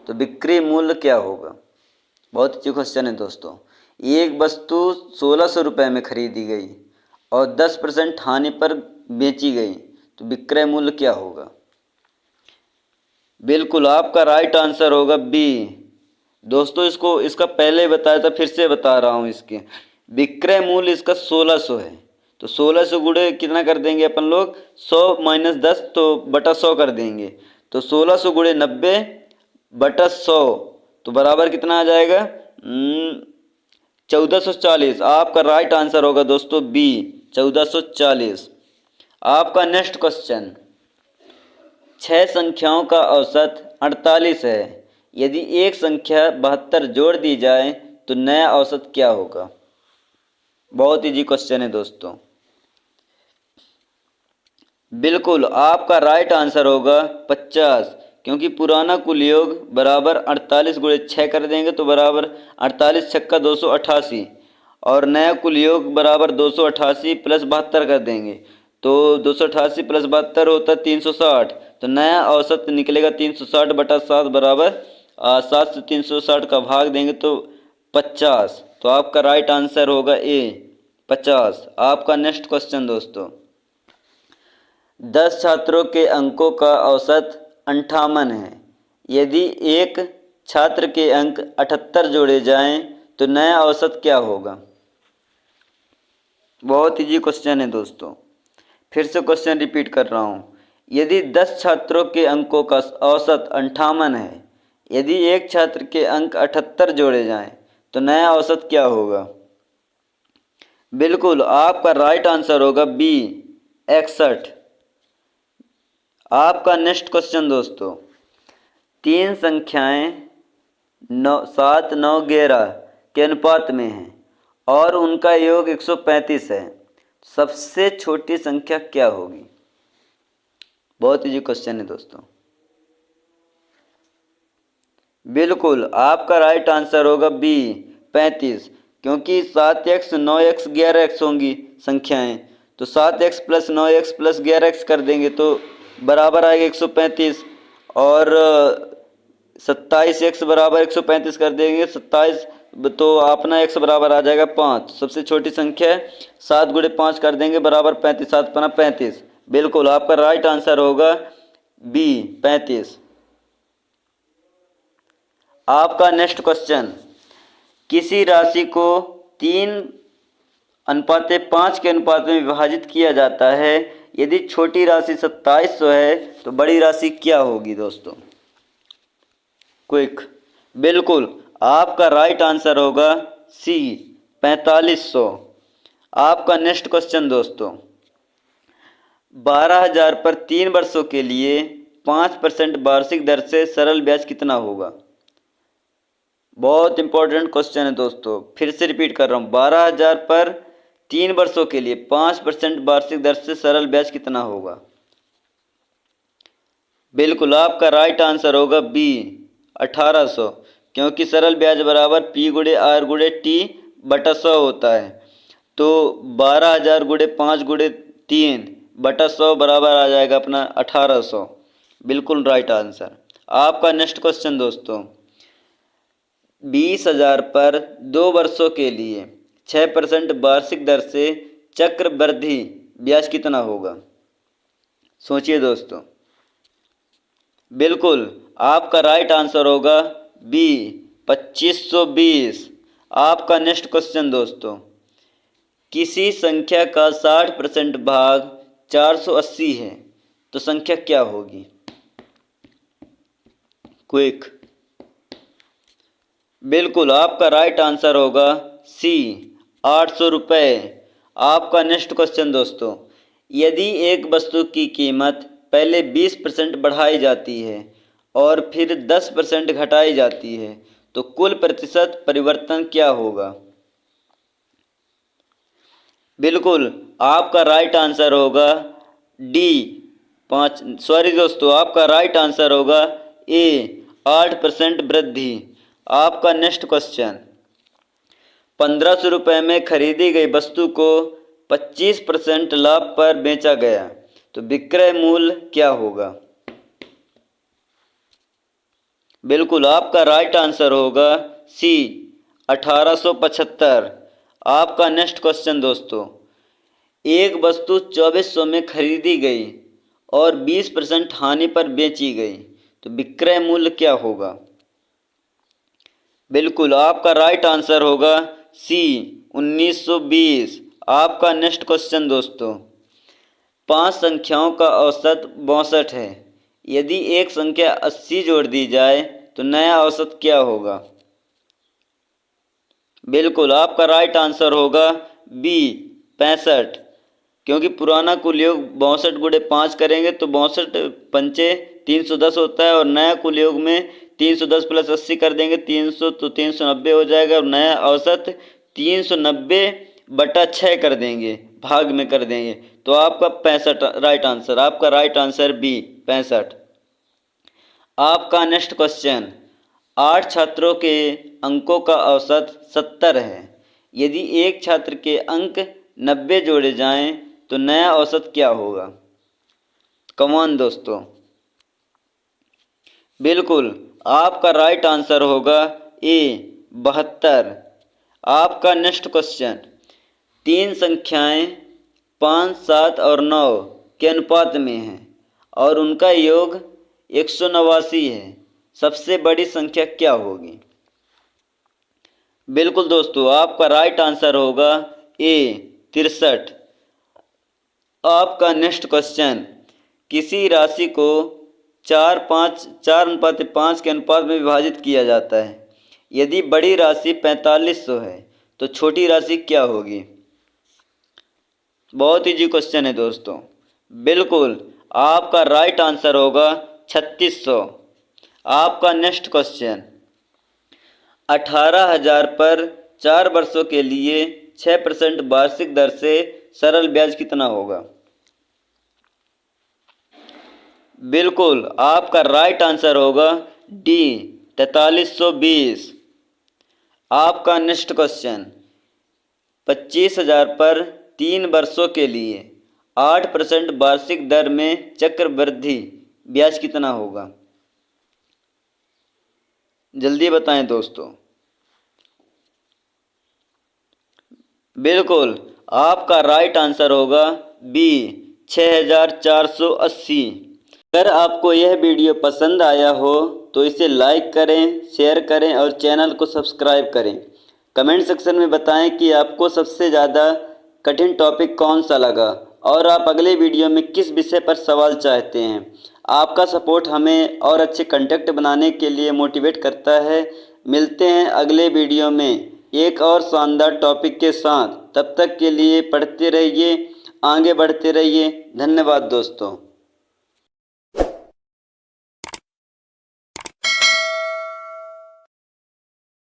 तो बिक्री मूल्य क्या होगा। बहुत अच्छी क्वेश्चन है दोस्तों, एक वस्तु 1600 रुपये में खरीदी गई और 10% हानि पर बेची गई तो विक्रय मूल्य क्या होगा। बिल्कुल आपका राइट आंसर होगा बी। दोस्तों इसका पहले बताया था, फिर से बता रहा हूँ। इसके विक्रय मूल्य इसका 1600 है तो 1600 गुणे कितना कर देंगे अपन लोग 100 - 10 तो बटा 100 कर देंगे तो 1600 गुणे 90 बटा 100 तो बराबर कितना आ जाएगा 1440। आपका राइट आंसर होगा दोस्तों बी 1440। आपका नेक्स्ट क्वेश्चन, 6 संख्याओं का औसत 48 है, यदि एक संख्या 72 जोड़ दी जाए तो नया औसत क्या होगा। बहुत इजी क्वेश्चन है दोस्तों। बिल्कुल आपका राइट आंसर होगा 50, क्योंकि पुराना कुल योग बराबर 48 गुणे 6 कर देंगे तो बराबर 48 छक्का 288 और नया कुल योग बराबर 288 प्लस 72 कर देंगे तो 288 प्लस 72 होता है 360 तो नया औसत निकलेगा 360 बटा 7 बराबर 7 से 360 का भाग देंगे तो 50। तो आपका राइट आंसर होगा ए 50। आपका नेक्स्ट क्वेश्चन दोस्तों, 10 छात्रों के अंकों का औसत 58 है, यदि एक छात्र के अंक 78 जोड़े जाएं तो नया औसत क्या होगा। बहुत इजी क्वेश्चन है दोस्तों, फिर से क्वेश्चन रिपीट कर रहा हूँ। यदि 10 छात्रों के अंकों का औसत 58 है, यदि एक छात्र के अंक 78 जोड़े जाएं तो नया औसत क्या होगा। बिल्कुल आपका राइट आंसर होगा बी 61। आपका नेक्स्ट क्वेश्चन दोस्तों, 3 संख्याएं 7, 9, 11 के अनुपात में हैं और उनका योग 135 है, सबसे छोटी संख्या क्या होगी। बहुत इजी क्वेश्चन है दोस्तों। बिल्कुल आपका राइट आंसर होगा बी 35, क्योंकि 7x 9x 11x होंगी संख्याएं तो 7x + 9x + 11x कर देंगे तो बराबर आएगा 135 और 27x बराबर 135 कर देंगे 27 तो अपना x बराबर आ जाएगा 5। सबसे छोटी संख्या है 7 गुणे 5 कर देंगे बराबर 35, 7 पना 35। बिल्कुल आपका राइट आंसर होगा बी 35। आपका नेक्स्ट क्वेश्चन, किसी राशि को 3:5 के अनुपात में विभाजित किया जाता है। यदि छोटी राशि 2700 है तो बड़ी राशि क्या होगी दोस्तों? क्विक। बिल्कुल, आपका राइट आंसर होगा सी 4500। आपका नेक्स्ट क्वेश्चन दोस्तों, 12,000 पर 3 वर्षों के लिए 5% वार्षिक दर से सरल ब्याज कितना होगा? बहुत इंपॉर्टेंट क्वेश्चन है दोस्तों, फिर से रिपीट कर रहा हूँ। 12,000 पर 3 वर्षों के लिए 5% वार्षिक दर से सरल ब्याज कितना होगा? बिल्कुल, आपका राइट आंसर होगा बी 1800, क्योंकि सरल ब्याज बराबर पी गुणे आर गुणे टी बटा 100 होता है। तो 12,000 गुणे 5 गुणे 3 बटा 100 बराबर आ जाएगा अपना 1800। बिल्कुल राइट आंसर। आपका नेक्स्ट क्वेश्चन दोस्तों, 20,000 पर 2 वर्षों के लिए 6% वार्षिक दर से चक्रवृद्धि ब्याज कितना होगा? सोचिए दोस्तों। बिल्कुल, आपका राइट आंसर होगा बी 2520। आपका नेक्स्ट क्वेश्चन दोस्तों, किसी संख्या का 60% भाग 480 है तो संख्या क्या होगी? क्विक। बिल्कुल, आपका राइट आंसर होगा सी 800 रुपये। आपका नेक्स्ट क्वेश्चन दोस्तों, यदि एक वस्तु की कीमत पहले 20% बढ़ाई जाती है और फिर 10% घटाई जाती है तो कुल प्रतिशत परिवर्तन क्या होगा? बिल्कुल, आपका राइट आंसर होगा डी 5 सॉरी दोस्तों, आपका राइट आंसर होगा ए 8% वृद्धि। आपका नेक्स्ट क्वेश्चन, 1500 रुपये में खरीदी गई वस्तु को 25% लाभ पर बेचा गया तो विक्रय मूल्य क्या होगा? बिल्कुल, आपका राइट आंसर होगा सी 1875। आपका नेक्स्ट क्वेश्चन दोस्तों, एक वस्तु 2400 में खरीदी गई और 20% हानि पर बेची गई तो विक्रय मूल्य क्या होगा? बिल्कुल, आपका राइट आंसर होगा सी 1920। आपका नेक्स्ट क्वेश्चन दोस्तों, 5 संख्याओं का औसत 62 है। यदि एक संख्या 80 जोड़ दी जाए तो नया औसत क्या होगा? बिल्कुल, आपका राइट आंसर होगा बी 65, क्योंकि पुराना कुल योग 62 गुणे 5 करेंगे तो 62 पंचे 310 होता है और नया कुल योग में 310 प्लस 80 कर देंगे 300 तो 390 हो जाएगा और नया औसत 390 बटा 6 कर देंगे, भाग में कर देंगे तो आपका 65 राइट आंसर। आपका राइट आंसर बी 65। आपका नेक्स्ट क्वेश्चन, 8 छात्रों के अंकों का औसत 70 है। यदि एक छात्र के अंक 90 जोड़े जाएं तो नया औसत क्या होगा? कमान दोस्तों। बिल्कुल, आपका राइट आंसर होगा ए 72। आपका नेक्स्ट क्वेश्चन, 3 संख्याएं 5, 7 और 9 के अनुपात में हैं और उनका योग 189 है। सबसे बड़ी संख्या क्या होगी? बिल्कुल दोस्तों, आपका राइट आंसर होगा ए 63। आपका नेक्स्ट क्वेश्चन, किसी राशि को 4:5 के अनुपात में विभाजित किया जाता है। यदि बड़ी राशि 4500 है तो छोटी राशि क्या होगी? बहुत इजी क्वेश्चन है दोस्तों। बिल्कुल, आपका राइट आंसर होगा 3600। आपका नेक्स्ट क्वेश्चन, 18,000 पर 4 वर्षों के लिए 6% वार्षिक दर से सरल ब्याज कितना होगा? बिल्कुल, आपका राइट आंसर होगा डी 4320। आपका नेक्स्ट क्वेश्चन, 25,000 पर 3 वर्षों के लिए 8% वार्षिक दर में चक्रवृद्धि ब्याज कितना होगा? जल्दी बताएं दोस्तों। बिल्कुल, आपका राइट आंसर होगा बी 6480। अगर आपको यह वीडियो पसंद आया हो तो इसे लाइक करें, शेयर करें और चैनल को सब्सक्राइब करें कमेंट सेक्शन में बताएं कि आपको सबसे ज़्यादा कठिन टॉपिक कौन सा लगा और आप अगले वीडियो में किस विषय पर सवाल चाहते हैं। आपका सपोर्ट हमें और अच्छे कंटेंट बनाने के लिए मोटिवेट करता है। मिलते हैं अगले वीडियो में एक और शानदार टॉपिक के साथ। तब तक के लिए पढ़ते रहिए, आगे बढ़ते रहिए। धन्यवाद दोस्तों।